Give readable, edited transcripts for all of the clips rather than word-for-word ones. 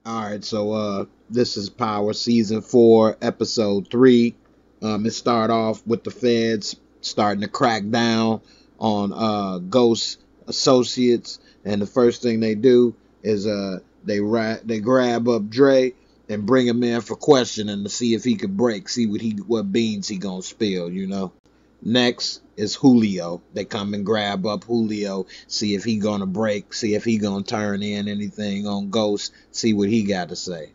All right, so this is Power Season 4, Episode 3. It start off with the feds starting to crack down on Ghost associates, and the first thing they do is they grab up Dre and bring him in for questioning to see if he could break, see what beans he gonna spill. Next is Julio. They come and grab up Julio, see if he gonna break, see if he gonna turn in anything on Ghost, see what he got to say.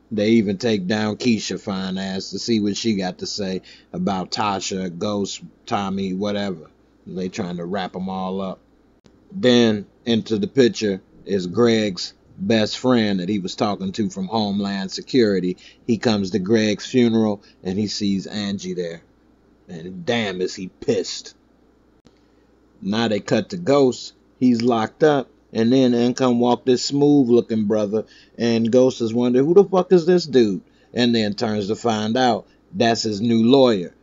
They even take down Keisha fine ass to see what she got to say about Tasha, Ghost, Tommy, whatever. They trying to wrap them all up. Then into the picture is Greg's best friend that he was talking to from Homeland Security. He comes to Greg's funeral and he sees Angie there. And damn, is he pissed. Now they cut to Ghost. He's locked up. And then in come walk this smooth looking brother. And Ghost is wondering, who the fuck is this dude? And then turns to find out that's his new lawyer.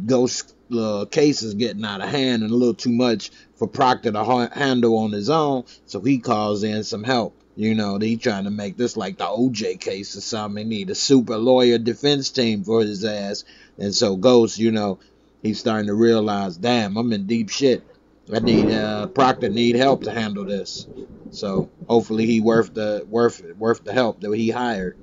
Ghost case is getting out of hand and a little too much for Proctor to handle on his own. So he calls in some help. They trying to make this like the OJ case or something. They need a super lawyer defense team for his ass. And so Ghost, he's starting to realize, damn, I'm in deep shit. I need Proctor need help to handle this. So hopefully he worth the help that he hired.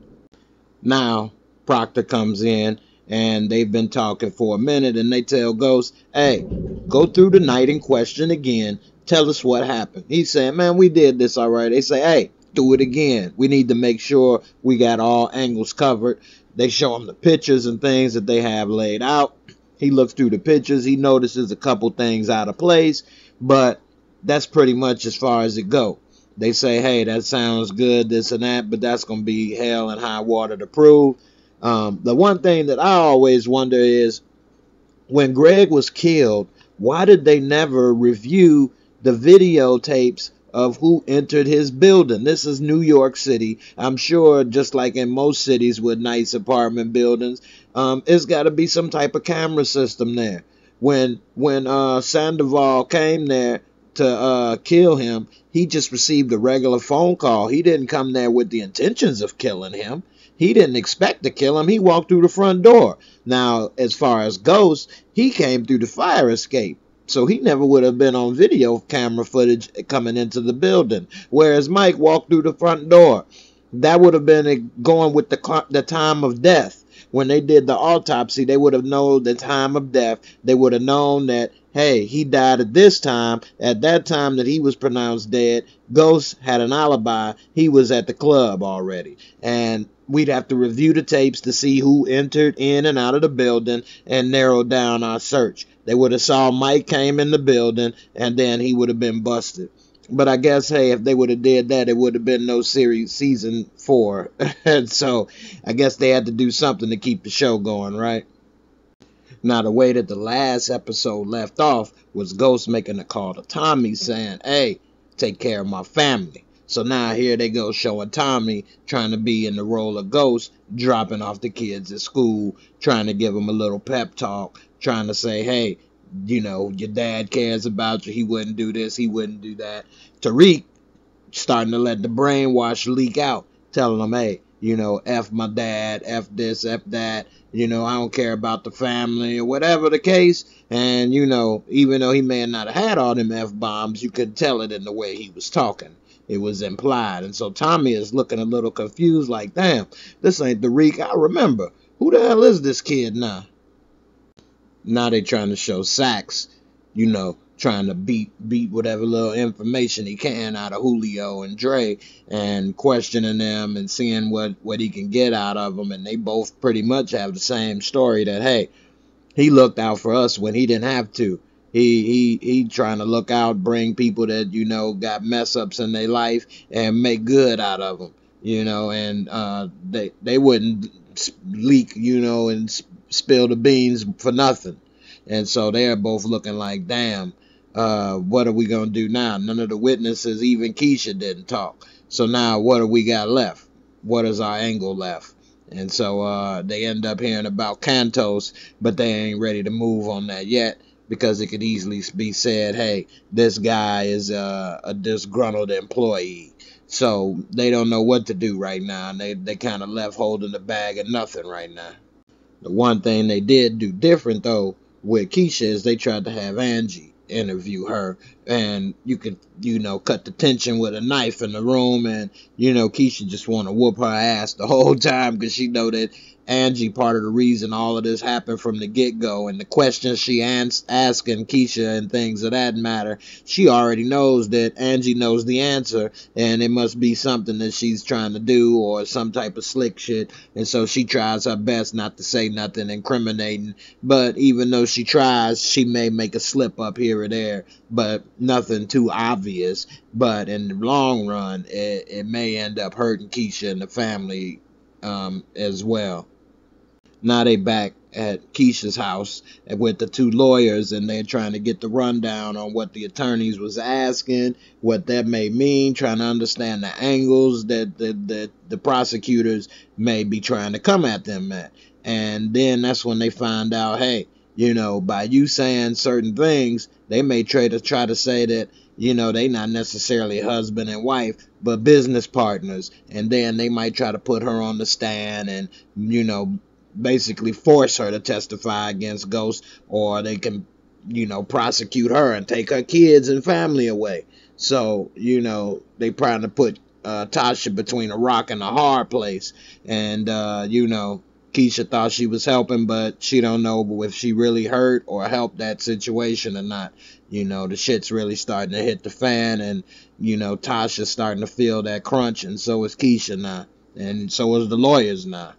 Now Proctor comes in and they've been talking for a minute and they tell Ghost, hey, go through the night in question again. Tell us what happened. He's saying, man, we did this all right. They say, hey, do it again. We need to make sure we got all angles covered. They show him the pictures and things that they have laid out. He looks through the pictures. He notices a couple things out of place, but that's pretty much as far as it go. They say, hey, that sounds good, this and that, but that's going to be hell and high water to prove. The one thing that I always wonder is, when Greg was killed, why did they never review the videotapes of who entered his building? This is New York City. I'm sure just like in most cities with nice apartment buildings, it's got to be some type of camera system there. When Sandoval came there to kill him, he just received a regular phone call. He didn't come there with the intentions of killing him. He didn't expect to kill him. He walked through the front door. Now, as far as Ghost, he came through the fire escape. So he never would have been on video camera footage coming into the building. Whereas Mike walked through the front door. That would have been going with the time of death. When they did the autopsy, they would have known the time of death. They would have known that, hey, he died at this time. At that time that he was pronounced dead, Ghost had an alibi. He was at the club already. And we'd have to review the tapes to see who entered in and out of the building and narrow down our search. They would have saw Mike came in the building and then he would have been busted. But I guess, hey, if they would have did that, it would have been no series season 4. And so I guess they had to do something to keep the show going, right? Now, the way that the last episode left off was Ghost making a call to Tommy saying, hey, take care of my family. So now here they go showing Tommy trying to be in the role of Ghost, dropping off the kids at school, trying to give them a little pep talk, trying to say, hey, your dad cares about you. He wouldn't do this. He wouldn't do that. Tariq starting to let the brainwash leak out, telling them, hey, F my dad, F this, F that. I don't care about the family or whatever the case. And, even though he may not have had all them F-bombs, you could tell it in the way he was talking. It was implied. And so Tommy is looking a little confused like, damn, this ain't Tariq I remember. Who the hell is this kid now? Now they trying to show Sax, trying to beat whatever little information he can out of Julio and Dre and questioning them and seeing what he can get out of them. And they both pretty much have the same story that, hey, he looked out for us when he didn't have to. He trying to look out, bring people that, got mess ups in their life and make good out of them, and they wouldn't leak, and spill the beans for nothing. And so they're both looking like, damn, what are we going to do now? None of the witnesses, even Keisha, didn't talk. So now what do we got left? What is our angle left? And so they end up hearing about Cantos, but they ain't ready to move on that yet because it could easily be said, hey, this guy is a disgruntled employee. So they don't know what to do right now. And they kind of left holding the bag of nothing right now. The one thing they did do different though with Keisha is they tried to have Angie interview her, and you could, cut the tension with a knife in the room, and Keisha just want to whoop her ass the whole time because she know that Angie part of the reason all of this happened from the get-go, and the questions she asking Keisha and things of that matter, she already knows that Angie knows the answer, and it must be something that she's trying to do or some type of slick shit, and so she tries her best not to say nothing incriminating, but even though she tries, she may make a slip up here or there, but nothing too obvious. But in the long run, it may end up hurting Keisha and the family as well. Now they back at Keisha's house with the two lawyers, and they're trying to get the rundown on what the attorneys was asking, what that may mean, trying to understand the angles that the prosecutors may be trying to come at them at. And then that's when they find out, hey, by you saying certain things, they may try to say that, they not necessarily husband and wife, but business partners. And then they might try to put her on the stand and, basically force her to testify against Ghost, or they can, prosecute her and take her kids and family away. So, they trying to put Tasha between a rock and a hard place. And, Keisha thought she was helping, but she don't know if she really hurt or helped that situation or not. The shit's really starting to hit the fan, and, Tasha's starting to feel that crunch, and so is Keisha now. And so is the lawyers now.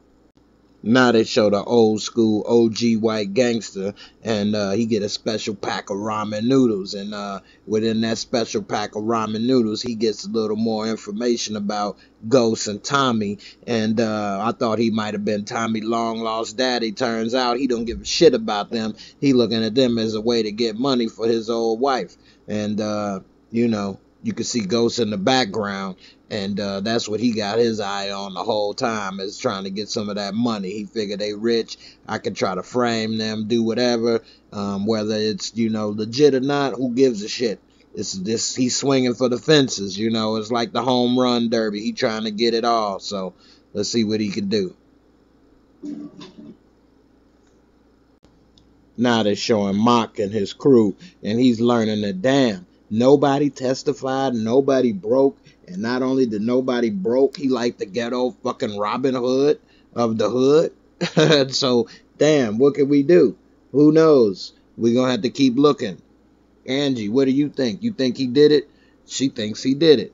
Now they show the old school OG white gangster, and he get a special pack of ramen noodles, and within that special pack of ramen noodles, he gets a little more information about Ghost and Tommy, and I thought he might have been Tommy long lost daddy. Turns out he don't give a shit about them. He looking at them as a way to get money for his old wife, and you can see Ghost in the background, and that's what he got his eye on the whole time, is trying to get some of that money. He figured they rich. I could try to frame them, do whatever, whether it's, legit or not, who gives a shit. He's swinging for the fences, it's like the home run derby. He trying to get it all, so let's see what he can do. Now they're showing Mock and his crew, and he's learning that, damn, nobody testified, nobody broke, and not only did nobody broke, he like the ghetto fucking Robin Hood of the hood. So, damn, what can we do? Who knows? We're going to have to keep looking. Angie, what do you think? You think he did it? She thinks he did it.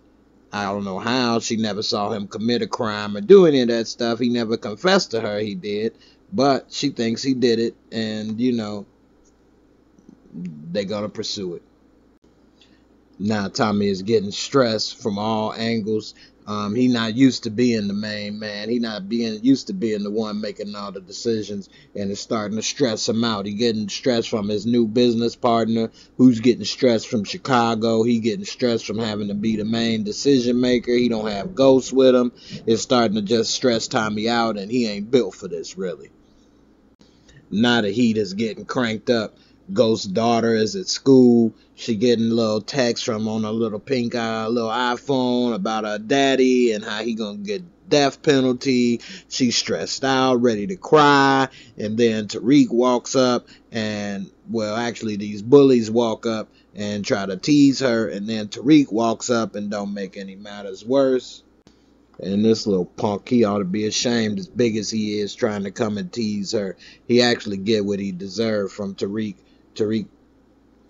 I don't know how. She never saw him commit a crime or do any of that stuff. He never confessed to her he did. But she thinks he did it, and, they're going to pursue it. Now Tommy is getting stressed from all angles. He not used to being the main man. He not used to being the one making all the decisions, and it's starting to stress him out. He getting stressed from his new business partner, who's getting stressed from Chicago. He getting stressed from having to be the main decision maker. He don't have Ghost with him. It's starting to just stress Tommy out, and he ain't built for this, really. Now the heat is getting cranked up. Ghost's daughter is at school. She getting a little text from on a little pink little iPhone about her daddy and how he gonna get death penalty. She's stressed out, ready to cry. And then Tariq walks up, and, well, actually these bullies walk up and try to tease her. And then Tariq walks up and don't make any matters worse. And this little punk, he ought to be ashamed, as big as he is, trying to come and tease her. He actually get what he deserved from Tariq. Tariq,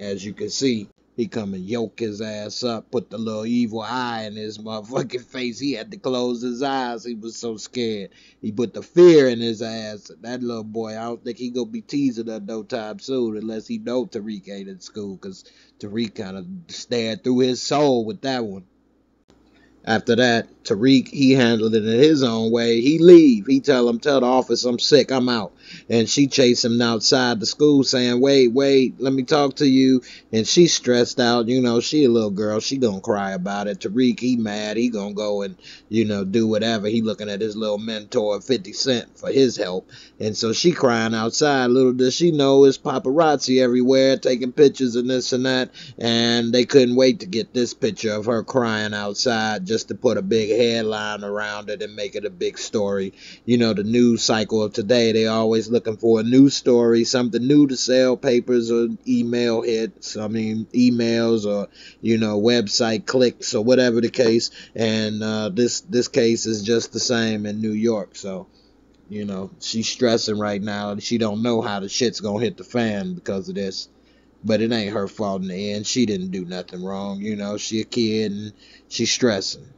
as you can see, he come and yoke his ass up, put the little evil eye in his motherfucking face. He had to close his eyes. He was so scared. He put the fear in his ass. That little boy, I don't think he gonna be teasing her no time soon, unless he know Tariq ain't in school, because Tariq kind of stared through his soul with that one. After that, Tariq, he handled it in his own way. He leave. He tell the office, I'm sick, I'm out. And she chased him outside the school saying, wait, let me talk to you. And she's stressed out. You know, she a little girl. She gonna cry about it. Tariq, he mad. He gonna go and, you know, do whatever. He looking at his little mentor, 50 Cent, for his help. And so she crying outside. Little does she know it's paparazzi everywhere taking pictures and this and that. And they couldn't wait to get this picture of her crying outside just to put a big headline around it and make it a big story. You know, the news cycle of today, they always looking for a news story, something new to sell, papers or email hits, emails or, you know, website clicks or whatever the case. And this case is just the same in New York. So, you know, she's stressing right now. She don't know how the shit's gonna hit the fan because of this. But it ain't her fault in the end. She didn't do nothing wrong. You know, she a kid and she's stressing.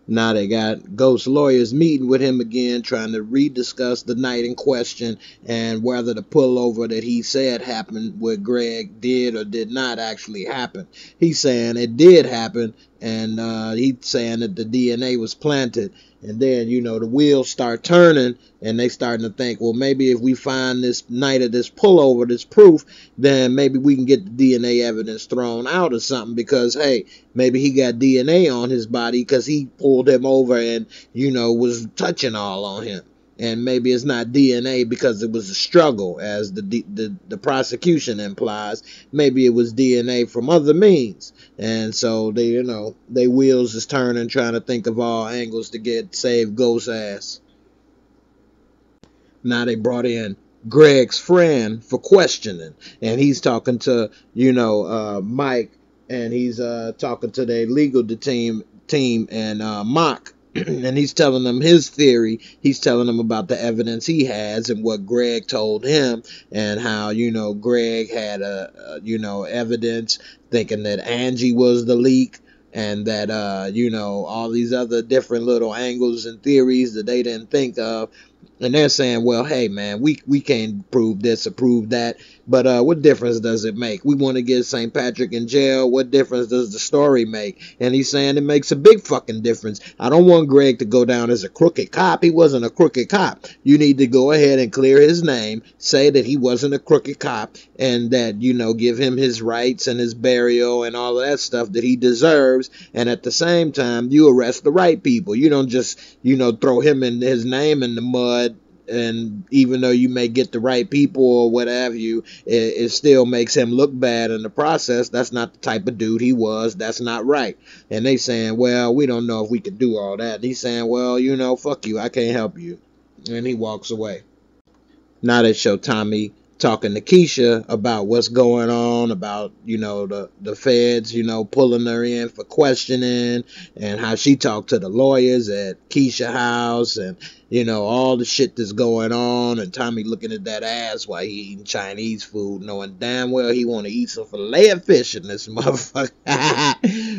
Now they got Ghost lawyers meeting with him again, trying to rediscuss the night in question and whether the pullover that he said happened with Greg did or did not actually happen. He's saying it did happen, and he's saying that the DNA was planted. And then, you know, the wheels start turning, and they starting to think, well, maybe if we find this night of this pullover, this proof, then maybe we can get the DNA evidence thrown out or something, because, hey, maybe he got DNA on his body because he pulled him over and, you know, was touching all on him. And maybe it's not DNA because it was a struggle, as the prosecution implies. Maybe it was DNA from other means. And so they, you know, they wheels is turning, trying to think of all angles to save Ghost's ass. Now they brought in Greg's friend for questioning, and he's talking to, you know, Mike, and he's talking to their legal team and Mock. And he's telling them his theory. He's telling them about the evidence he has and what Greg told him, and how, you know, Greg had you know, evidence thinking that Angie was the leak, and that you know, all these other different little angles and theories that they didn't think of. And they're saying, well, hey, man, we can't prove this or prove that, but what difference does it make? We want to get St. Patrick in jail. What difference does the story make? And he's saying it makes a big fucking difference. I don't want Greg to go down as a crooked cop. He wasn't a crooked cop. You need to go ahead and clear his name, say that he wasn't a crooked cop, and that, you know, give him his rights and his burial and all of that stuff that he deserves. And at the same time, you arrest the right people. You don't just, you know, throw him and his name in the mud. And even though you may get the right people or what have you, it still makes him look bad in the process. That's not the type of dude he was. That's not right. And they saying, well, we don't know if we can do all that. And he's saying, well, you know, fuck you. I can't help you. And he walks away. Now they show Tommy talking to Keisha about what's going on, about, you know, the feds, you know, pulling her in for questioning, and how she talked to the lawyers at Keisha house, and, you know, all the shit that's going on, and Tommy looking at that ass while he eating Chinese food, knowing damn well he want to eat some filet of fish in this motherfucker.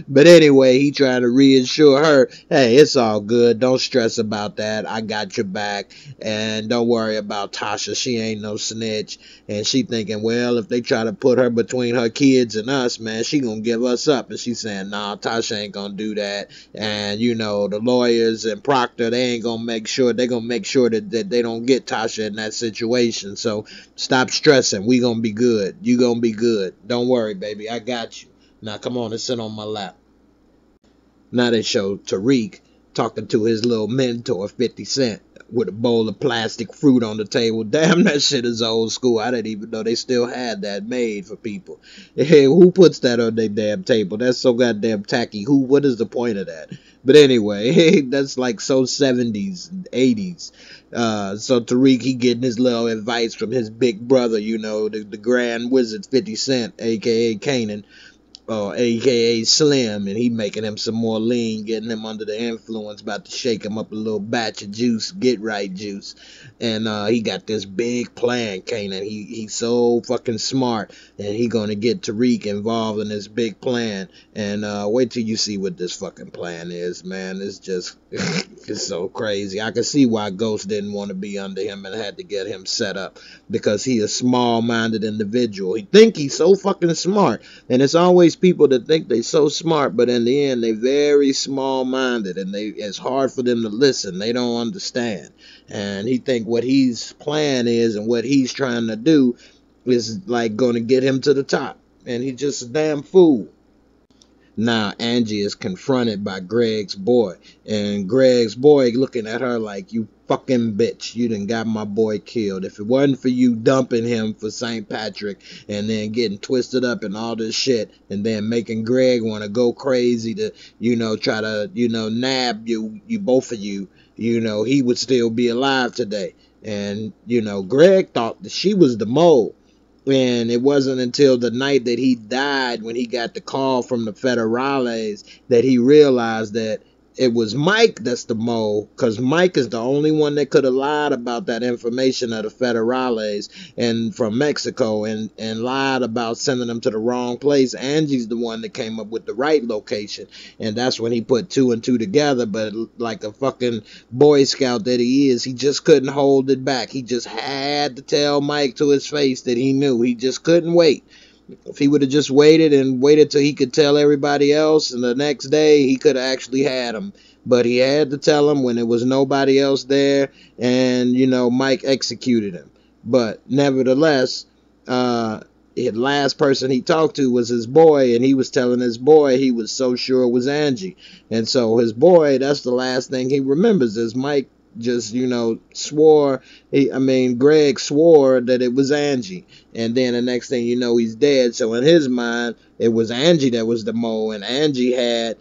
But anyway, he trying to reassure her, hey, it's all good, don't stress about that, I got your back, and don't worry about Tasha, she ain't no snitch. And she thinking, well, if they try to put her between her kids and us, man, she gonna give us up. And she's saying, nah, Tasha ain't gonna do that. And, you know, the lawyers and Proctor, they ain't gonna make sure, they gonna make sure that they don't get Tasha in that situation. So stop stressing. We gonna be good. You gonna be good. Don't worry, baby. I got you. Now come on and sit on my lap. Now they show Tariq talking to his little mentor, 50 Cent, with a bowl of plastic fruit on the table. Damn, that shit is old school. I didn't even know they still had that made for people. Hey, who puts that on their damn table? That's so goddamn tacky. What is the point of that? But anyway, that's like so 70s and 80s. So Tariq, he getting his little advice from his big brother, you know, the Grand Wizard 50 Cent, a.k.a. Kanan, aka Slim, and he making him some more lean, getting him under the influence, about to shake him up a little batch of juice, get right juice. And he got this big plan, Kanan. He's so fucking smart, and he gonna get Tariq involved in this big plan. And wait till you see what this fucking plan is, man. It's just it's so crazy. I can see why Ghost didn't want to be under him and had to get him set up, because he a small-minded individual. He think he's so fucking smart, and it's always these people that think they so smart, but in the end they very small-minded, and it's hard for them to listen. They don't understand. And he think what his plan is and what he's trying to do is like going to get him to the top. And he's just a damn fool. Now Angie is confronted by Greg's boy, and Greg's boy looking at her like, you fucking bitch, you done got my boy killed. If it wasn't for you dumping him for St. Patrick and then getting twisted up and all this shit, and then making Greg want to go crazy to, try to, nab you both of you, he would still be alive today. And, Greg thought that she was the mole. And it wasn't until the night that he died, when he got the call from the federales, that he realized that it was Mike that's the mole, because Mike is the only one that could have lied about that information of the federales and from Mexico, and lied about sending them to the wrong place. Angie's the one that came up with the right location, and that's when he put two and two together. But like a fucking Boy Scout that he is, he just couldn't hold it back. He just had to tell Mike to his face that he knew. He just couldn't wait. If he would have just waited till he could tell everybody else, and the next day he could have actually had him. But he had to tell him when there was nobody else there, and, Mike executed him. But nevertheless, the last person he talked to was his boy, and he was telling his boy he was so sure it was Angie. And so his boy, that's the last thing he remembers, is Mike just, swore, Greg swore that it was Angie. And then the next thing you know, he's dead. So in his mind, it was Angie that was the mole, and Angie had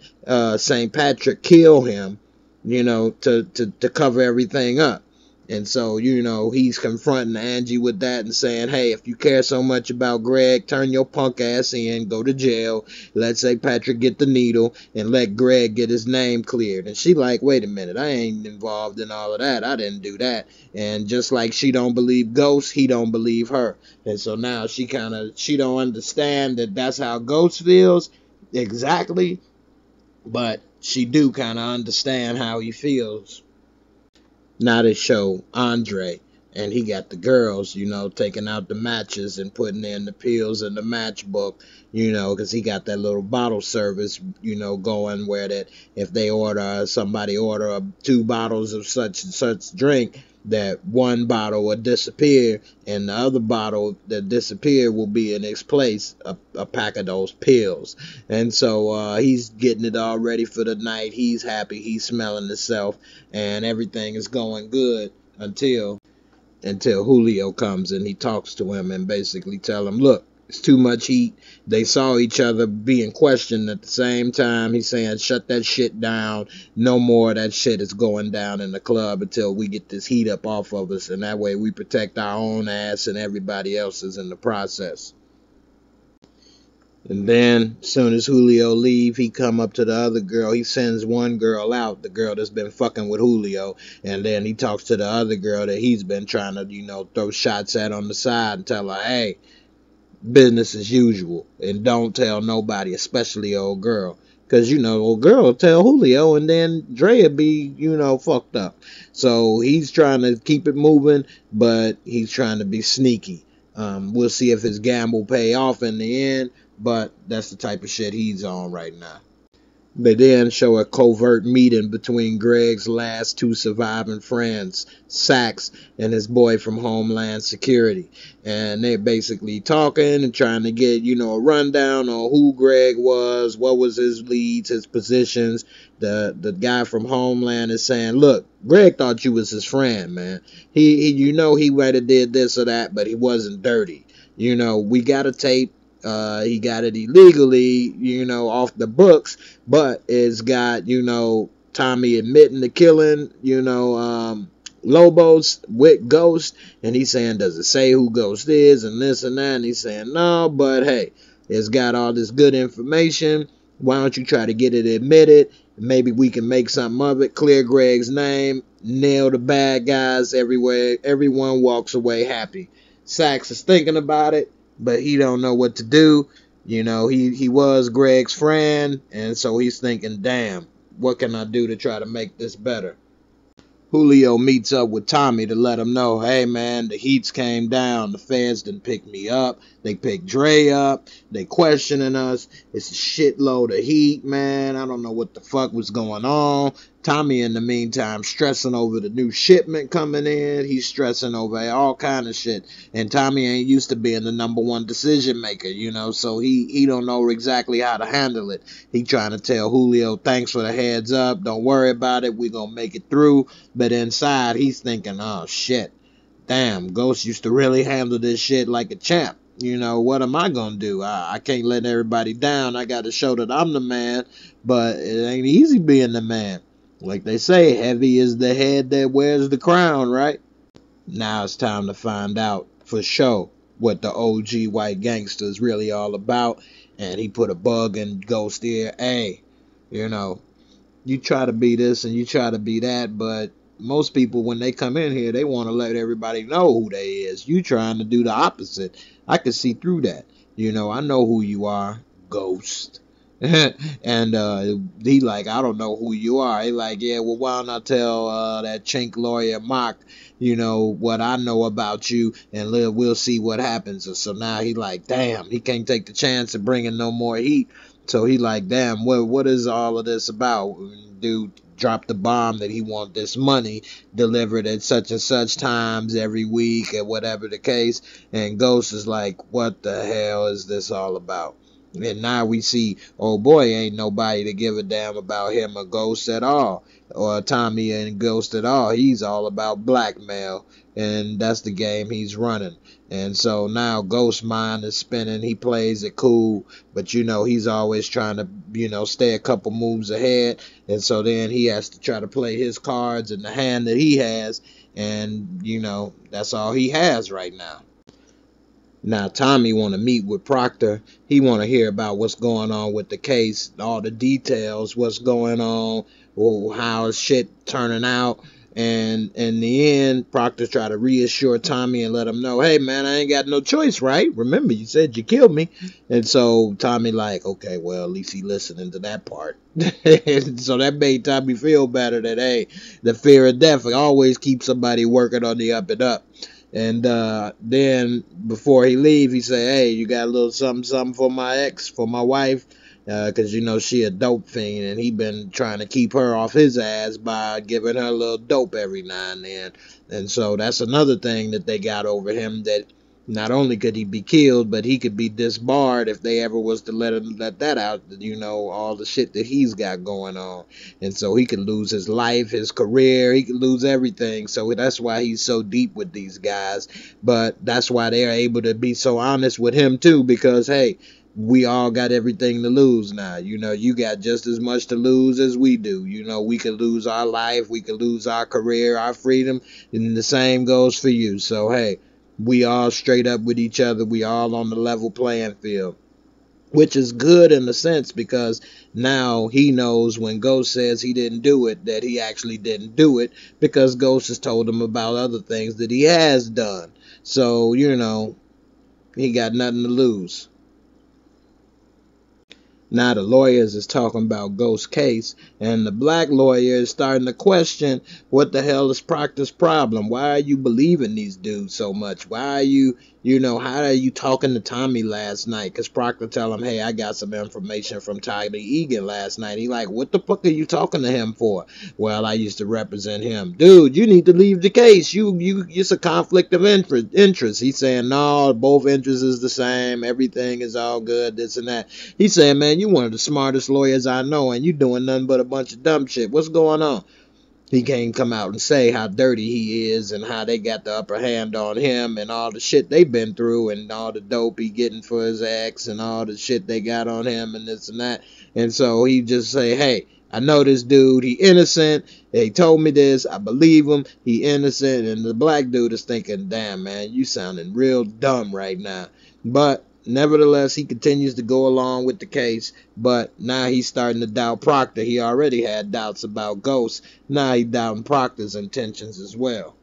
St. Patrick kill him, to cover everything up. And so, he's confronting Angie with that and saying, hey, if you care so much about Greg, turn your punk ass in, go to jail, let St. Patrick get the needle, and let Greg get his name cleared. And she like, wait a minute, I ain't involved in all of that. I didn't do that. And just like she don't believe Ghost, he don't believe her. And so now she don't understand that that's how Ghost feels exactly, but she do kind of understand how he feels. Now they show Andre, and he got the girls, taking out the matches and putting in the pills in the matchbook, because he got that little bottle service, going where that if somebody order 2 bottles of such and such drink, that 1 bottle will disappear, and the other bottle that disappeared will be in its place, a pack of those pills. And so he's getting it all ready for the night. He's happy. He's smelling himself, and everything is going good until Julio comes and he talks to him and basically tell him, look, it's too much heat. They saw each other being questioned at the same time. He's saying, shut that shit down. No more of that shit is going down in the club until we get this heat up off of us. And that way we protect our own ass and everybody else's in the process. And then, as soon as Julio leave, he come up to the other girl. He sends one girl out, the girl that's been fucking with Julio. And then he talks to the other girl that he's been trying to, throw shots at on the side and tell her, hey, business as usual, and don't tell nobody, especially old girl, because old girl will tell Julio, and then Dre will be fucked up. So he's trying to keep it moving, but he's trying to be sneaky. We'll see if his gamble pay off in the end, but that's the type of shit he's on right now. They then show a covert meeting between Greg's last 2 surviving friends, Sax and his boy from Homeland Security. And they're basically talking and trying to get, a rundown on who Greg was, what was his leads, his positions. The guy from Homeland is saying, look, Greg thought you was his friend, man. He might have did this or that, but he wasn't dirty. We got a tape. He got it illegally, off the books, but it's got, Tommy admitting the killing, Lobos with Ghost, and he's saying, does it say who Ghost is, and this and that, and he's saying, no, but hey, it's got all this good information. Why don't you try to get it admitted? Maybe we can make something of it, clear Greg's name, nail the bad guys everywhere. Everyone walks away happy. Sax is thinking about it, but he don't know what to do. He was Greg's friend, and so he's thinking, damn, what can I do to try to make this better? Julio meets up with Tommy to let him know, hey man, the heats came down. The feds done picked me up. They picked Dre up. They questioning us. It's a shitload of heat, man. I don't know what the fuck was going on. Tommy, in the meantime, stressing over the new shipment coming in. He's stressing over all kind of shit. And Tommy ain't used to being the #1 decision maker, you know, so he don't know exactly how to handle it. He trying to tell Julio, thanks for the heads up. Don't worry about it. We gonna make it through. But inside, he's thinking, oh, shit. Damn, Ghost used to really handle this shit like a champ. You know, what am I going to do? I can't let everybody down. I got to show that I'm the man. But it ain't easy being the man. Like they say, heavy is the head that wears the crown, right? Now it's time to find out for sure what the OG white gangster is really all about. And he put a bug in Ghost's ear. Hey, you know, you try to be this and you try to be that, but most people, when they come in here, they want to let everybody know who they is. You trying to do the opposite. I can see through that. You know, I know who you are, Ghost. And he like, I don't know who you are. He like, yeah, well, why don't I tell that chink lawyer Mock, you know, what I know about you, and we'll see what happens. So now he like, damn, he can't take the chance of bringing no more heat. So he like, damn, what is all of this about? Dude dropped the bomb that he want this money delivered at such and such times every week or whatever the case. And Ghost is like, what the hell is this all about? And now we see, oh boy, ain't nobody to give a damn about him or Ghost at all, or Tommy and Ghost at all. He's all about blackmail, and that's the game he's running. And so now Ghost's mind is spinning. He plays it cool, but you know, he's always trying to, you know, stay a couple moves ahead. And so then he has to try to play his cards in the hand that he has, and you know, that's all he has right now. Now Tommy want to meet with Proctor. He want to hear about what's going on with the case, all the details, what's going on, how is shit turning out. And in the end, Proctor try to reassure Tommy and let him know, hey man, I ain't got no choice, right? Remember, you said you killed me. And so Tommy like, okay, well, at least he listening to that part. So that made Tommy feel better that, hey, the fear of death always keeps somebody working on the up and up. And then before he leave, he say, hey, you got a little something for my ex, for my wife? Because, you know, she a dope fiend, and he been trying to keep her off his ass by giving her a little dope every now and then. And so that's another thing that they got over him, that not only could he be killed, but he could be disbarred if they ever was to let that out, you know, all the shit that he's got going on. And so he could lose his life, his career, he could lose everything. So that's why he's so deep with these guys. But that's why they're able to be so honest with him too, because, hey, we all got everything to lose now. You know, you got just as much to lose as we do. You know, we could lose our life, we could lose our career, our freedom, and the same goes for you. So, hey, we all straight up with each other. We all on the level playing field, which is good in a sense, because now he knows when Ghost says he didn't do it, that he actually didn't do it, because Ghost has told him about other things that he has done. So, you know, he got nothing to lose. Now the lawyers is talking about Ghost's case, and the black lawyer is starting to question, what the hell is Proctor's problem? Why are you believing these dudes so much? Why are you, you know, how are you talking to Tommy last night? Because Proctor tell him, hey, I got some information from Tariq Egan last night. He like, what the fuck are you talking to him for? Well, I used to represent him. Dude, you need to leave the case. It's a conflict of interest. He's saying, no, both interests is the same. Everything is all good, this and that. He's saying, man, you one of the smartest lawyers I know, and you doing nothing but a bunch of dumb shit. What's going on? He can't come out and say how dirty he is and how they got the upper hand on him and all the shit they've been through and all the dope he getting for his ex and all the shit they got on him and this and that. And so he just say, hey, I know this dude, he innocent. He told me this. I believe him. He innocent. And the black dude is thinking, damn, man, you sounding real dumb right now. But nevertheless, he continues to go along with the case, but now he's starting to doubt Proctor. He already had doubts about Ghost. Now he's doubting Proctor's intentions as well.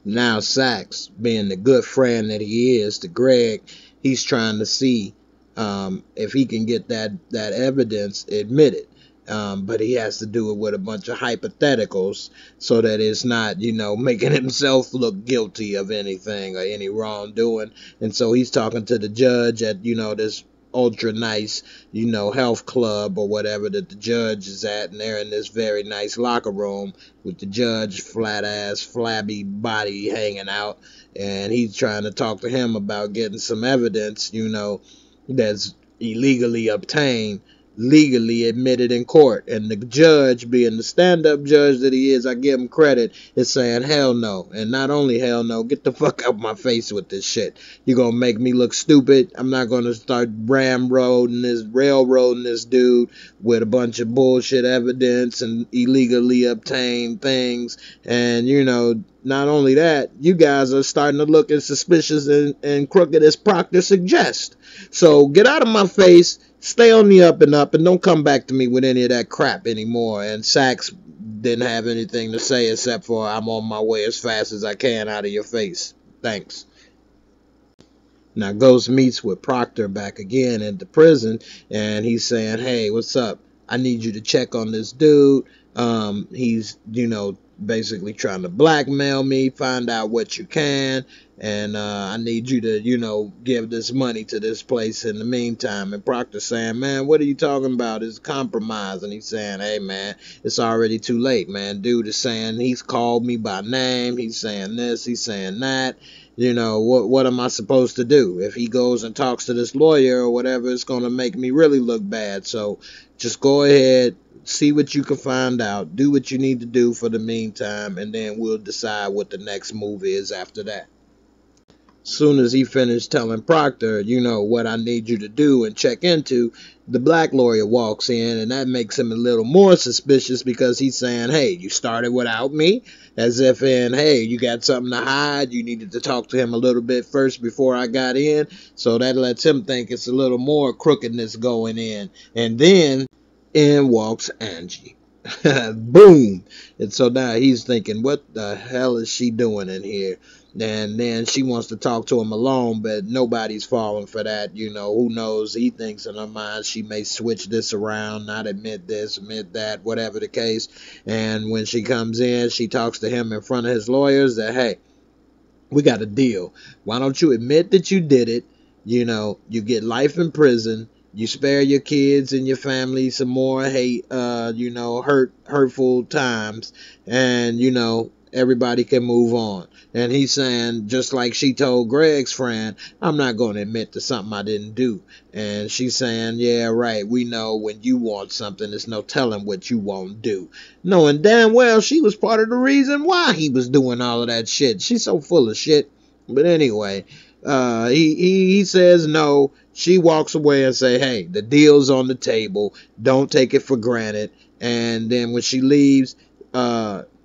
Now Sachs, being the good friend that he is to Greg, he's trying to see if he can get that evidence admitted. But he has to do it with a bunch of hypotheticals so that it's not, making himself look guilty of anything or any wrongdoing. And so he's talking to the judge at, this ultra nice, health club or whatever that the judge is at. And they're in this very nice locker room with the judge, flat ass, flabby body hanging out. And he's trying to talk to him about getting some evidence, that's illegally obtained, legally admitted in court. And the judge, being the stand-up judge that he is, I give him credit, is saying hell no. And not only hell no, get the fuck out my face with this shit. You're gonna make me look stupid. I'm not gonna start railroading this dude with a bunch of bullshit evidence and illegally obtained things. And not only that, you guys are starting to look as suspicious and crooked as Proctor suggests. So get out of my face, stay on the up, and don't come back to me with any of that crap anymore. And Sachs didn't have anything to say except for, I'm on my way as fast as I can out of your face. Thanks. Now Ghost meets with Proctor back again at the prison, and he's saying, hey, what's up? I need you to check on this dude. He's, basically trying to blackmail me, find out what you can, and I need you to, give this money to this place in the meantime. And Proctor's saying, man, what are you talking about? It's compromise. And he's saying, hey, man, it's already too late, man. Dude is saying he's called me by name. He's saying this, he's saying that. What am I supposed to do? If he goes and talks to this lawyer or whatever, it's going to make me really look bad. So just go ahead, see what you can find out, do what you need to do for the meantime, and then we'll decide what the next move is after that. Soon as he finished telling Proctor, what I need you to do and check into, the black lawyer walks in, and that makes him a little more suspicious because he's saying, hey, you started without me? As if in, hey, you got something to hide, you needed to talk to him a little bit first before I got in. So that lets him think it's a little more crookedness going in. And then in walks Angie. Boom. And so now he's thinking, what the hell is she doing in here? And then she wants to talk to him alone, but nobody's falling for that. Who knows? He thinks in her mind she may switch this around, not admit this, admit that, whatever the case. And when she comes in, she talks to him in front of his lawyers that, hey, we got a deal. Why don't you admit that you did it? You get life in prison. You spare your kids and your family some more hate, hurtful times. And, everybody can move on. And he's saying, just like she told Greg's friend, I'm not going to admit to something I didn't do. And she's saying, yeah, right, we know when you want something, there's no telling what you won't do. Knowing damn well she was part of the reason why he was doing all of that shit. She's so full of shit. But anyway, he says no. She walks away and say, hey, the deal's on the table. Don't take it for granted. And then when she leaves,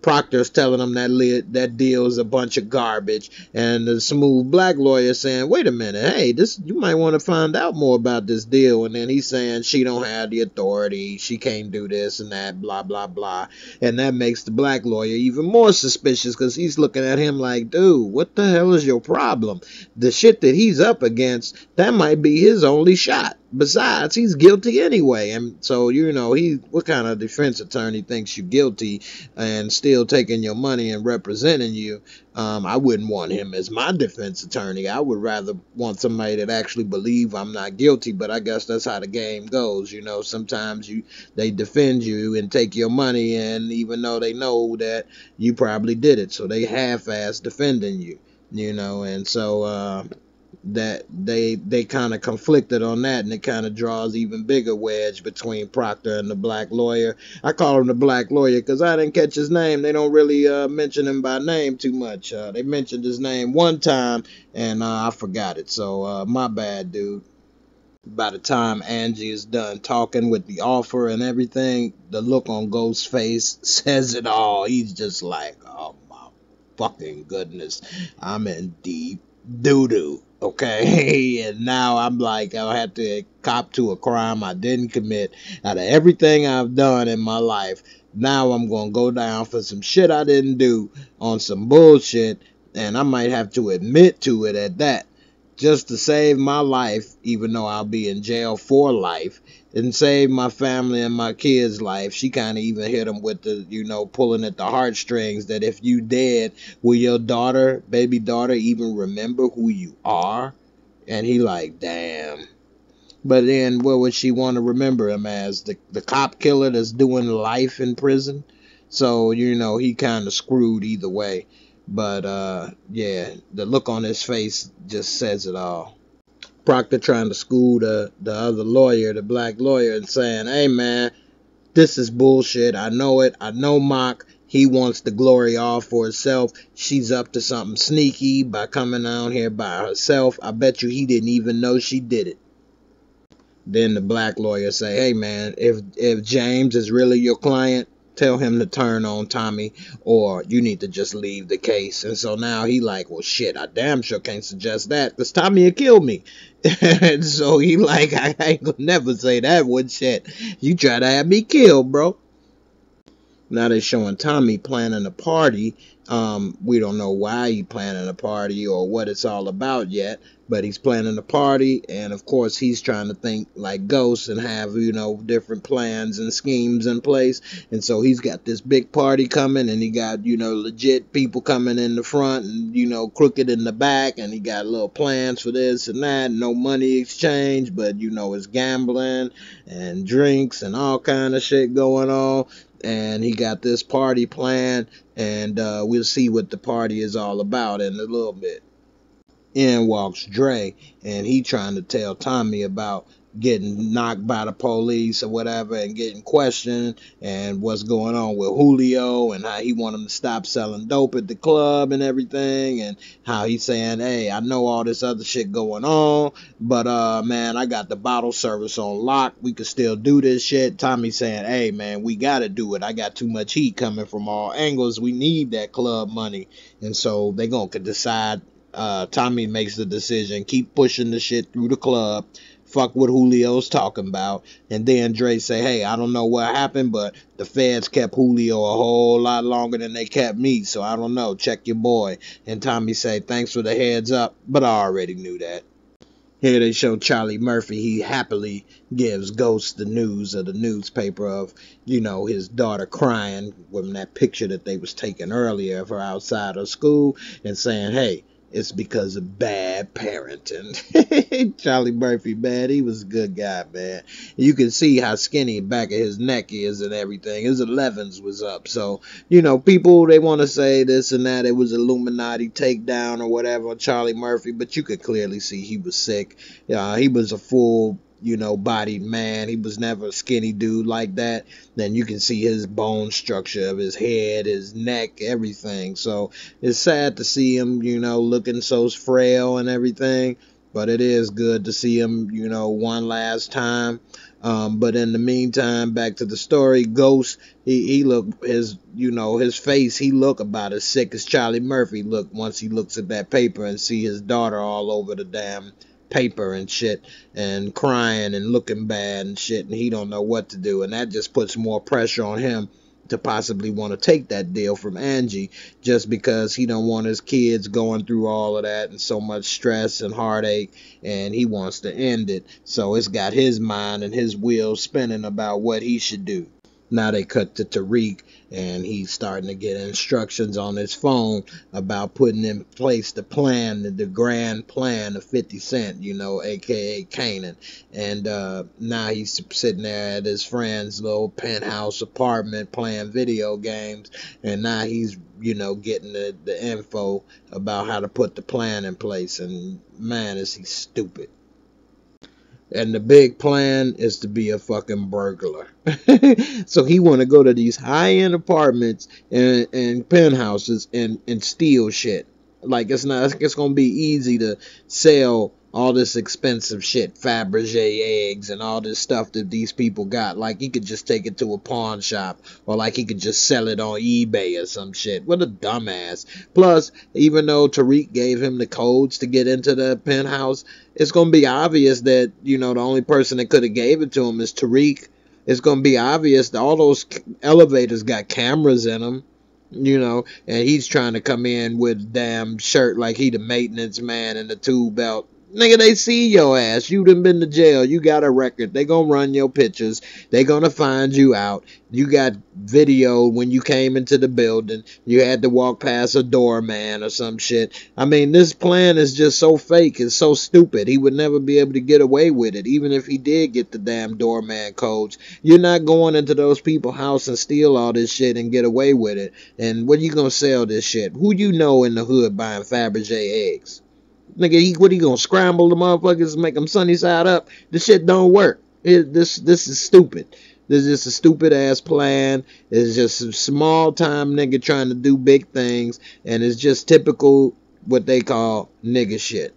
Proctor's telling him that deal is a bunch of garbage, and the smooth black lawyer saying, wait a minute, hey, you might want to find out more about this deal. And then he's saying she don't have the authority, she can't do this and that, blah blah blah. And that makes the black lawyer even more suspicious because he's looking at him like, dude, what the hell is your problem? The shit that he's up against, that might be his only shot. Besides, he's guilty anyway. And so, what kind of defense attorney thinks you're guilty and still taking your money and representing you? I wouldn't want him as my defense attorney. I would rather want somebody that actually believe I'm not guilty, but I guess that's how the game goes. Sometimes they defend you and take your money, and even though they know that you probably did it, so they half-ass defending you, and so that they kind of conflicted on that, and it kind of draws even bigger wedge between Proctor and the black lawyer. I call him the black lawyer because I didn't catch his name. They don't really mention him by name too much. They mentioned his name one time, and I forgot it, so my bad, dude. By the time Angie is done talking with the offer and everything, the look on Ghost's face says it all. He's just like, oh my fucking goodness, I'm in deep doo-doo. Okay, and now I'm like, I had to cop to a crime I didn't commit. Out of everything I've done in my life, now I'm going to go down for some shit I didn't do on some bullshit, and I might have to admit to it at that. just to save my life, even though I'll be in jail for life, and save my family and my kids' life. She kind of even hit him with the, pulling at the heartstrings, that if you dead, will your daughter, baby daughter, even remember who you are? And he like, damn. But then what would she want to remember him as? The cop killer that's doing life in prison? So, he kind of screwed either way. But, yeah, the look on his face just says it all. Proctor trying to school the other lawyer, the black lawyer, and saying, hey, man, this is bullshit. I know it. I know Mock. He wants the glory all for himself. She's up to something sneaky by coming down here by herself. I bet you he didn't even know she did it. Then the black lawyer say, hey, man, if James is really your client, tell him to turn on Tommy, or you need to just leave the case. And so now he like, well, shit, I damn sure can't suggest that, because Tommy will kill me. And so he like, I ain't gonna never say that one shit. You try to have me killed, bro. Now they're showing Tommy planning a party. We don't know why he's planning a party or what it's all about yet, but he's planning a party, and of course he's trying to think like Ghost and have, different plans and schemes in place. And so he's got this big party coming, and he got, legit people coming in the front and, crooked in the back, and he got little plans for this and that, no money exchange, but, it's gambling and drinks and all kind of shit going on. And he got this party planned, and we'll see what the party is all about in a little bit. In walks Dre, and he trying to tell Tommy about getting knocked by the police or whatever, and getting questioned, and what's going on with Julio, and how he want him to stop selling dope at the club and everything, and how he's saying, hey, I know all this other shit going on, but man, I got the bottle service on lock. We could still do this shit. Tommy saying, hey, man, we gotta do it. I got too much heat coming from all angles. We need that club money. And so they gonna decide. Tommy makes the decision, keep pushing the shit through the club, fuck what Julio's talking about, and then Dre say, hey, I don't know what happened, but the feds kept Julio a whole lot longer than they kept me, so I don't know, check your boy. And Tommy say, thanks for the heads up, but I already knew that. Here they show Charlie Murphy. He happily gives Ghost the news of the newspaper of, his daughter crying from that picture that they was taking earlier of her outside of school, and saying, hey, it's because of bad parenting. Charlie Murphy, man, he was a good guy, man. You can see how skinny the back of his neck is and everything. His 11s was up. So, people, they want to say this and that. It was Illuminati takedown or whatever on Charlie Murphy. But you could clearly see he was sick. He was a full bodied man. He was never a skinny dude like that. Then you can see his bone structure of his head, his neck, everything. So it's sad to see him, looking so frail and everything. But it is good to see him, one last time. But in the meantime, back to the story, Ghost, he looked, his face, he looked about as sick as Charlie Murphy looked once he looks at that paper and see his daughter all over the damn paper and shit, and crying and looking bad and shit, and he don't know what to do. And that just puts more pressure on him to possibly want to take that deal from Angie, just because he don't want his kids going through all of that and so much stress and heartache, and he wants to end it. So it's got his mind and his wheels spinning about what he should do. Now they cut to Tariq, and he's starting to get instructions on his phone about putting in place the plan, the grand plan of 50 Cent, a.k.a. Kanan. And now he's sitting there at his friend's little penthouse apartment playing video games, and now he's, getting the info about how to put the plan in place. And man, is he stupid. And the big plan is to be a fucking burglar. So he want to go to these high-end apartments and penthouses and steal shit. Like, it's going to be easy to sell all this expensive shit, Fabergé eggs and all this stuff that these people got. Like, he could just take it to a pawn shop, or like he could just sell it on eBay or some shit. What a dumbass. Plus, even though Tariq gave him the codes to get into the penthouse, it's going to be obvious that, the only person that could have gave it to him is Tariq. It's going to be obvious that all those elevators got cameras in them. And he's trying to come in with a damn shirt like he the maintenance man and the tool belt, Nigga, they see your ass. You done been to jail. You got a record. They gonna run your pictures. They gonna find you out. You got video when you came into the building. You had to walk past a doorman or some shit. I mean, this plan is just so fake. It's so stupid. He would never be able to get away with it. Even if he did get the damn doorman codes. You're not going into those people's house and steal all this shit and get away with it. And what you gonna sell this shit? Who you know in the hood buying Fabergé eggs? Nigga, what he gonna scramble the motherfuckers and make them sunny side up? This shit don't work. This is stupid. This is just a stupid ass plan. It's just a small time nigga trying to do big things, and it's just typical what they call nigga shit.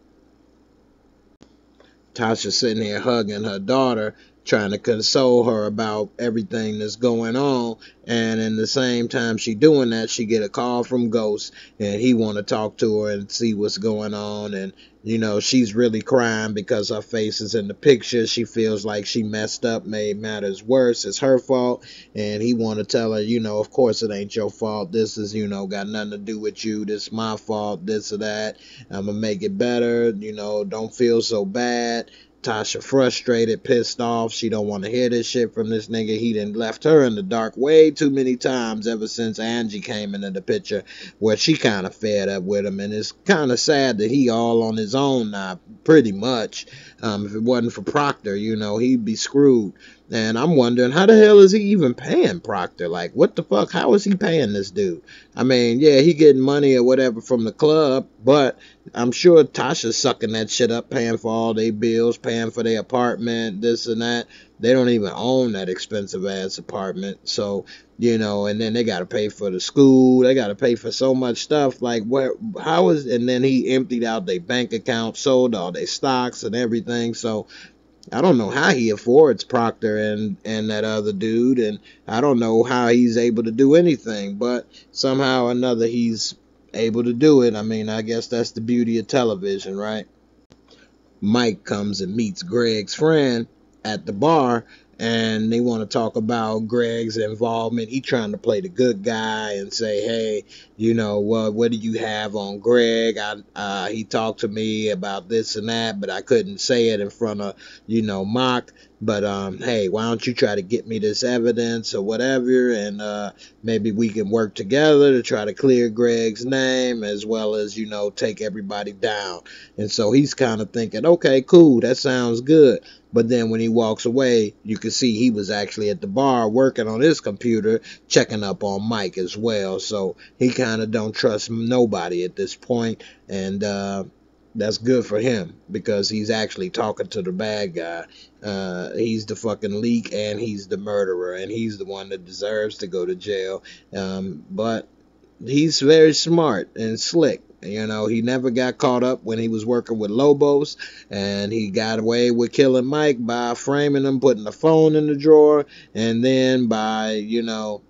Tasha sitting here hugging her daughter, trying to console her about everything that's going on, and in the same time she doing that, she get a call from Ghost, and he want to talk to her and see what's going on. And you know, she's really crying because her face is in the picture. She feels like she messed up, made matters worse. It's her fault, and he want to tell her, you know, of course it ain't your fault. This is, you know, got nothing to do with you. This is my fault, this or that. I'm gonna make it better. You know, don't feel so bad. Tasha frustrated, pissed off. She don't want to hear this shit from this nigga. He done left her in the dark way too many times ever since Angie came into the picture, where she kind of fed up with him. And it's kind of sad that he all on his own now, pretty much. If it wasn't for Proctor, you know, he'd be screwed. And I'm wondering, how the hell is he even paying Proctor? Like, what the fuck? How is he paying this dude? I mean, yeah, he getting money or whatever from the club, but I'm sure Tasha's sucking that shit up, paying for all their bills, paying for their apartment, this and that. They don't even own that expensive ass apartment. So, you know, and then they got to pay for the school. They got to pay for so much stuff. Like, how is, and then he emptied out their bank account, sold all their stocks and everything. So, I don't know how he affords Proctor and that other dude, and I don't know how he's able to do anything, but somehow or another he's able to do it. I mean, I guess that's the beauty of television, right? Mike comes and meets Greg's friend at the bar, and they want to talk about Greg's involvement. He trying to play the good guy and say, hey, you know, what do you have on Greg? He talked to me about this and that, but I couldn't say it in front of, you know, Mock. But hey, why don't you try to get me this evidence or whatever, and maybe we can work together to try to clear Greg's name, as well as, you know, take everybody down. And so he's kind of thinking, okay, cool, that sounds good. But then when he walks away, you can see he was actually at the bar working on his computer, checking up on Mike as well. So he kind of don't trust nobody at this point, and that's good for him, because he's actually talking to the bad guy. He's the fucking leak, and he's the murderer, and he's the one that deserves to go to jail. But he's very smart and slick. You know, he never got caught up when he was working with Lobos, and he got away with killing Mike by framing him, putting the phone in the drawer, and then by, you know,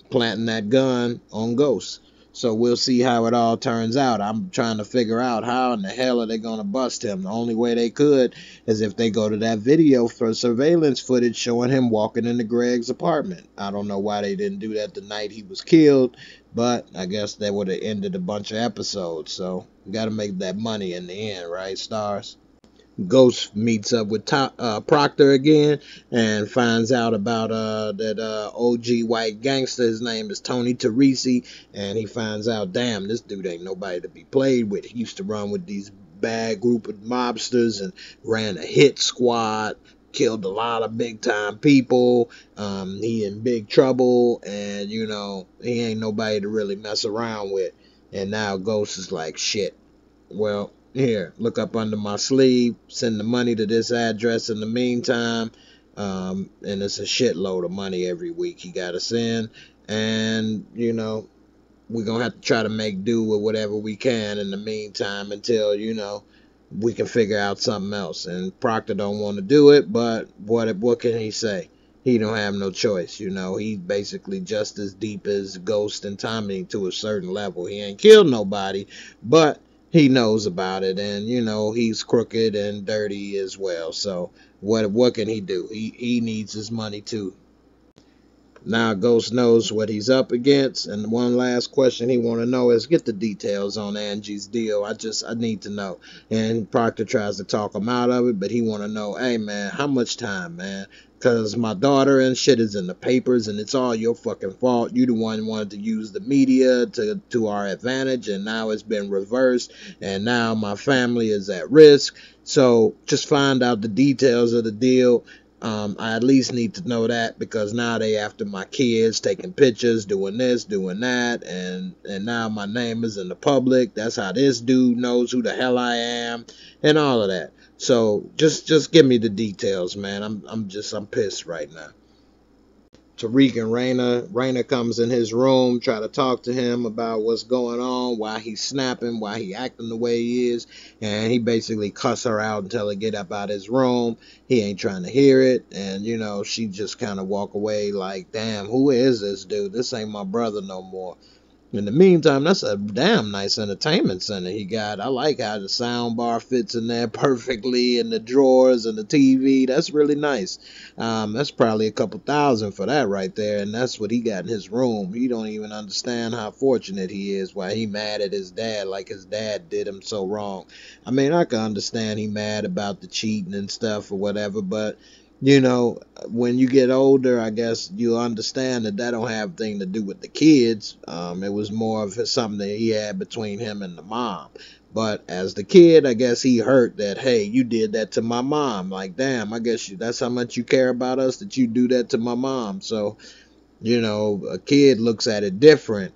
planting that gun on Ghost. So we'll see how it all turns out. I'm trying to figure out how in the hell are they going to bust him. The only way they could is if they go to that video for surveillance footage showing him walking into Greg's apartment. I don't know why they didn't do that the night he was killed, but I guess that would have ended a bunch of episodes. So we got to make that money in the end, right, stars? Ghost meets up with Proctor again and finds out about that OG white gangster. His name is Tony Teresi, and he finds out, damn, this dude ain't nobody to be played with. He used to run with these bad group of mobsters and ran a hit squad, killed a lot of big time people. He in big trouble, and you know, he ain't nobody to really mess around with. And now Ghost is like, shit, well, here, look up under my sleeve, send the money to this address in the meantime. And it's a shitload of money every week he got to send. And, you know, we're going to have to try to make do with whatever we can in the meantime until, you know, we can figure out something else. And Proctor don't want to do it, but what can he say? He don't have no choice, you know. He's basically just as deep as Ghost and Tommy to a certain level. He ain't killed nobody, but he knows about it, and you know, he's crooked and dirty as well. So what can he do? He needs his money too. Now Ghost knows what he's up against, and one last question he want to know is, get the details on Angie's deal. I need to know. And Proctor tries to talk him out of it, but he want to know, hey man, how much time, man? Because my daughter and shit is in the papers, and it's all your fucking fault. You the one wanted to use the media to our advantage, and now it's been reversed, and now my family is at risk. So just find out the details of the deal. I at least need to know that, because now they after my kids, taking pictures, doing this, doing that, and now my name is in the public. That's how this dude knows who the hell I am, and all of that. So just give me the details, man. I'm pissed right now. Tariq and Raina comes in his room, try to talk to him about what's going on, why he's snapping, why he acting the way he is, and he basically cuss her out and tell her get up out his room. He ain't trying to hear it, and she just kind of walk away like, damn, who is this dude? This ain't my brother no more. In the meantime, that's a damn nice entertainment center he got. I like how the sound bar fits in there perfectly, and the drawers and the TV. That's really nice. That's probably a couple thousand for that right there, and that's what he got in his room. He don't even understand how fortunate he is, why he mad at his dad like his dad did him so wrong. I mean, I can understand he mad about the cheating and stuff or whatever, but when you get older, I guess you understand that don't have anything to do with the kids. It was more of something that he had between him and the mom. But as the kid, I guess he hurt that, hey, you did that to my mom. Like, damn, I guess that's how much you care about us, that you do that to my mom. So, a kid looks at it different,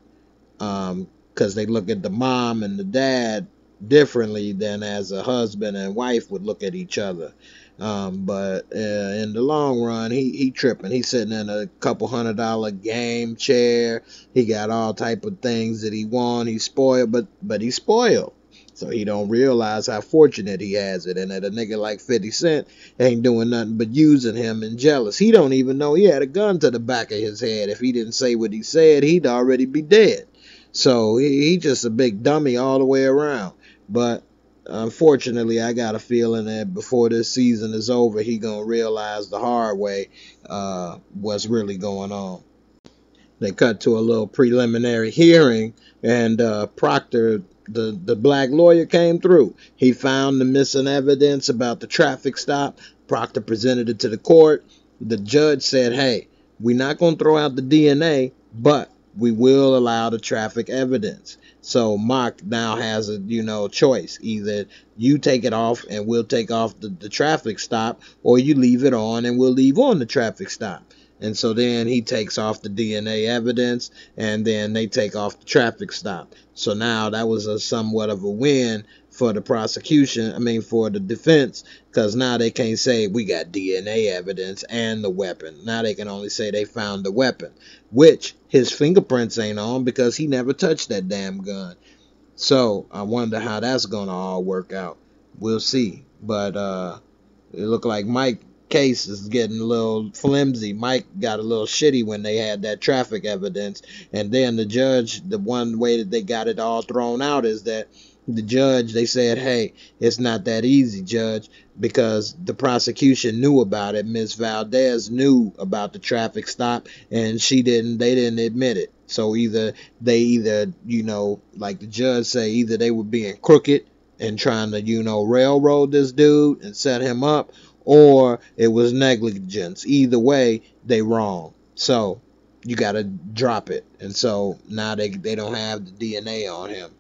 because they look at the mom and the dad differently than as a husband and wife would look at each other. But in the long run, he tripping. He's sitting in a couple $100 game chair. He got all type of things that he want. He's spoiled, but he's spoiled. So he don't realize how fortunate he has it, and that a nigga like 50 Cent ain't doing nothing but using him and jealous. He don't even know he had a gun to the back of his head. If he didn't say what he said, he'd already be dead. So he just a big dummy all the way around. But unfortunately, I got a feeling that before this season is over, he gonna realize the hard way what's really going on. They cut to a little preliminary hearing, and Proctor, the black lawyer, came through. He found the missing evidence about the traffic stop. Proctor presented it to the court. The judge said, hey, we're not going to throw out the DNA, but we will allow the traffic evidence. So Mark now has a choice. Either you take it off and we'll take off the traffic stop, or you leave it on and we'll leave on the traffic stop. And so then he takes off the DNA evidence, and then they take off the traffic stop. So now that was a somewhat of a win for the prosecution, for the defense, because now they can't say we got DNA evidence and the weapon. Now they can only say they found the weapon, which his fingerprints ain't on because he never touched that damn gun. So I wonder how that's going to all work out. We'll see. But it looked like Mike case is getting a little flimsy. Mike got a little shitty when they had that traffic evidence, and then the judge, the one way that they got it all thrown out is that the judge, they said, hey, it's not that easy, judge, because the prosecution knew about it. Ms. Valdez knew about the traffic stop, and they didn't admit it. So either like the judge say, either they were being crooked and trying to railroad this dude and set him up, or it was negligence. Either way, they wrong. So you got to drop it. And so now they don't have the DNA on him.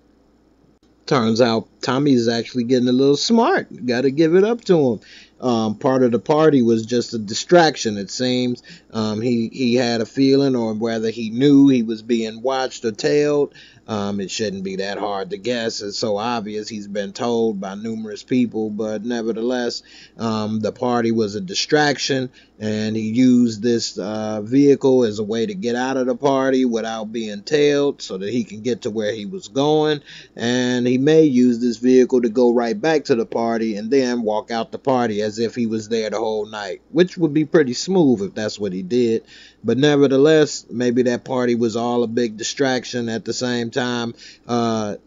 Turns out Tommy's actually getting a little smart. Got to give it up to him. Part of the party was just a distraction, it seems. He had a feeling, or whether he knew he was being watched or tailed. It shouldn't be that hard to guess. It's so obvious. He's been told by numerous people, but nevertheless, the party was a distraction, and he used this vehicle as a way to get out of the party without being tailed, so that he can get to where he was going. And he may use this vehicle to go right back to the party and then walk out the party as if he was there the whole night, which would be pretty smooth if that's what he did. But nevertheless, maybe that party was all a big distraction at the same time,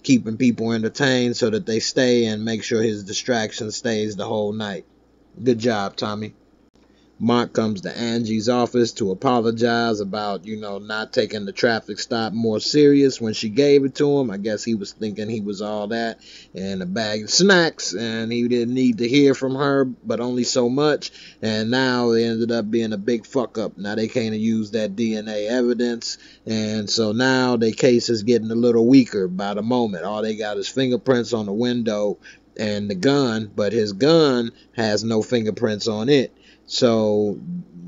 keeping people entertained so that they stay and make sure his distraction stays the whole night. Good job, Tommy. Mark comes to Angie's office to apologize about, not taking the traffic stop more serious when she gave it to him. I guess he was thinking he was all that and a bag of snacks, and he didn't need to hear from her, but only so much. And now it ended up being a big fuck up. Now they can't use that DNA evidence, and so now their case is getting a little weaker by the moment. All they got is fingerprints on the window and the gun, but his gun has no fingerprints on it. So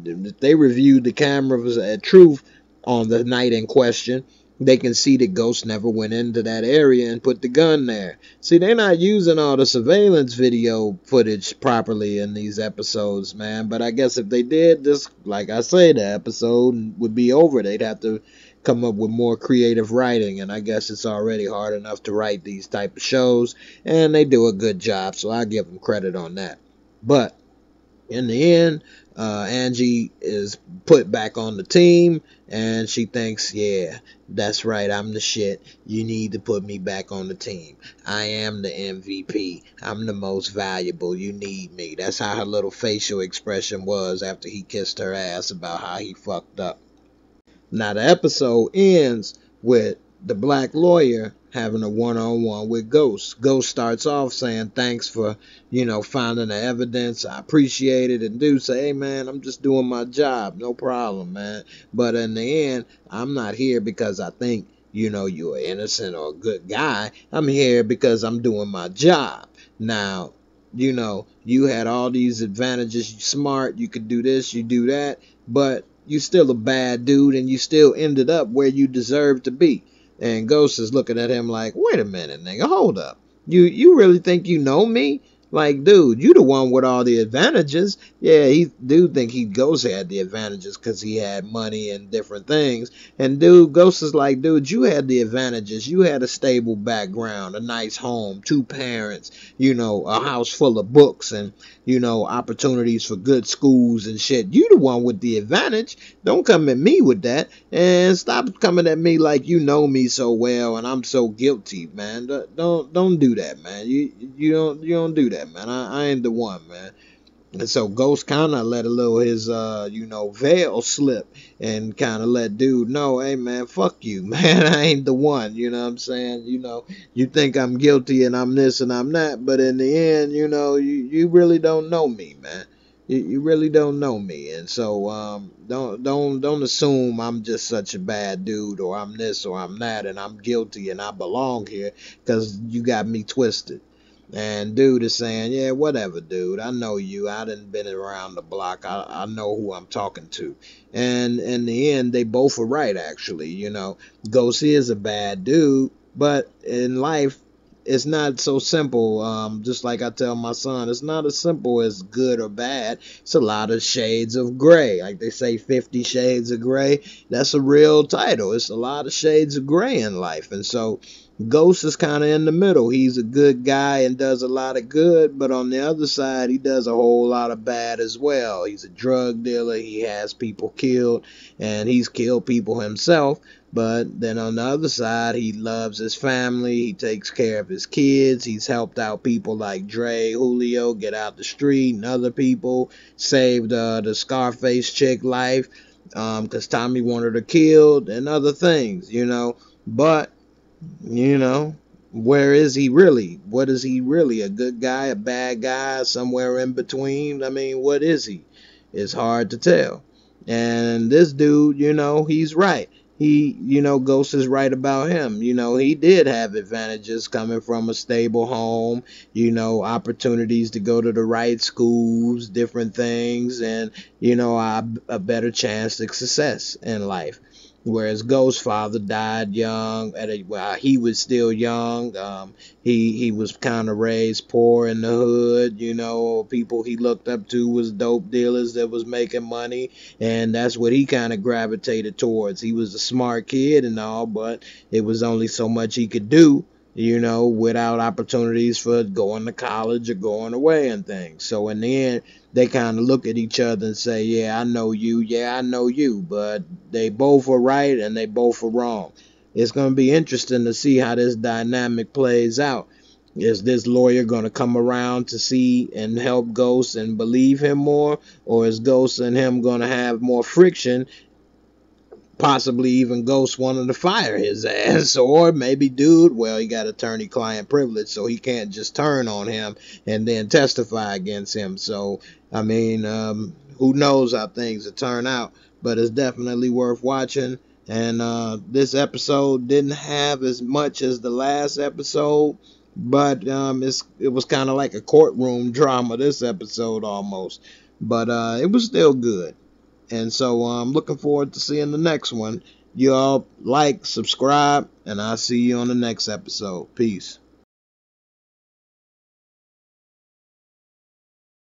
if they reviewed the cameras at Truth on the night in question, they can see that Ghost never went into that area and put the gun there. See, they're not using all the surveillance video footage properly in these episodes, man. But I guess if they did, this, like I say, the episode would be over. They'd have to come up with more creative writing, and I guess it's already hard enough to write these type of shows, and they do a good job, so I give them credit on that. But in the end, Angie is put back on the team, and she thinks, yeah, that's right, I'm the shit. You need to put me back on the team. I am the MVP. I'm the most valuable. You need me. That's how her little facial expression was after he kissed her ass about how he fucked up. Now, the episode ends with the black lawyer having a one-on-one with Ghost. Ghost starts off saying, thanks for, finding the evidence. I appreciate it. And dude say, hey, man, I'm just doing my job. No problem, man. But in the end, I'm not here because I think, you're innocent or a good guy. I'm here because I'm doing my job. Now, you had all these advantages. You're smart. You could do this. You do that. But you still a bad dude, and you still ended up where you deserve to be. And Ghost is looking at him like, wait a minute, nigga, hold up. You really think you know me? Like, dude, you the one with all the advantages. Yeah, he do think Ghost had the advantages because he had money and different things. And dude, Ghost is like, dude, you had the advantages. You had a stable background, a nice home, 2 parents, a house full of books and, opportunities for good schools and shit. You the one with the advantage. Don't come at me with that. And stop coming at me like you know me so well and I'm so guilty, man. Don't do that, man. You don't do that, man. I ain't the one, man. And so Ghost kind of let a little his veil slip and kind of let dude know, hey man, fuck you, man. I ain't the one. You know what I'm saying? You think I'm guilty and I'm this and I'm that, but in the end, you really don't know me, man. You really don't know me, and so don't assume I'm just such a bad dude or I'm this or I'm that and I'm guilty and I belong here because you got me twisted. And dude is saying, yeah, whatever, dude. I know you. I done been around the block. I know who I'm talking to. And in the end, they both are right, actually. Ghost is a bad dude, but in life, it's not so simple. Just like I tell my son, it's not as simple as good or bad. It's a lot of shades of gray. Like they say, 50 Shades of Gray. That's a real title. It's a lot of shades of gray in life. And so Ghost is kind of in the middle. He's a good guy and does a lot of good, but on the other side, he does a whole lot of bad as well. He's a drug dealer. He has people killed, and he's killed people himself. But then on the other side, he loves his family. He takes care of his kids. He's helped out people like Dre, Julio, get out the street, and other people. Saved the Scarface chick life because Tommy wanted her killed and other things, But where is he really? What is he really? A good guy, a bad guy, somewhere in between? I mean, what is he? It's hard to tell. And this dude, he's right. Ghost is right about him. He did have advantages coming from a stable home, opportunities to go to the right schools, different things, and, a better chance of success in life. Whereas Ghost's father died young. While he was still young, he was kind of raised poor in the hood. People he looked up to was dope dealers that was making money, and that's what he kind of gravitated towards. He was a smart kid and all, but it was only so much he could do, without opportunities for going to college or going away and things. So in the end, they kind of look at each other and say, yeah, I know you. Yeah, I know you. But they both are right and they both are wrong. It's going to be interesting to see how this dynamic plays out. Is this lawyer going to come around to see and help Ghost and believe him more? Or is Ghost and him going to have more friction? Possibly even Ghost wanting to fire his ass. Or maybe dude, well, he got attorney-client privilege, so he can't just turn on him and then testify against him. So, I mean, who knows how things will turn out. But it's definitely worth watching. And this episode didn't have as much as the last episode, but it was kind of like a courtroom drama this episode almost. But it was still good. And so I'm looking forward to seeing the next one. You all like, subscribe, and I'll see you on the next episode. Peace.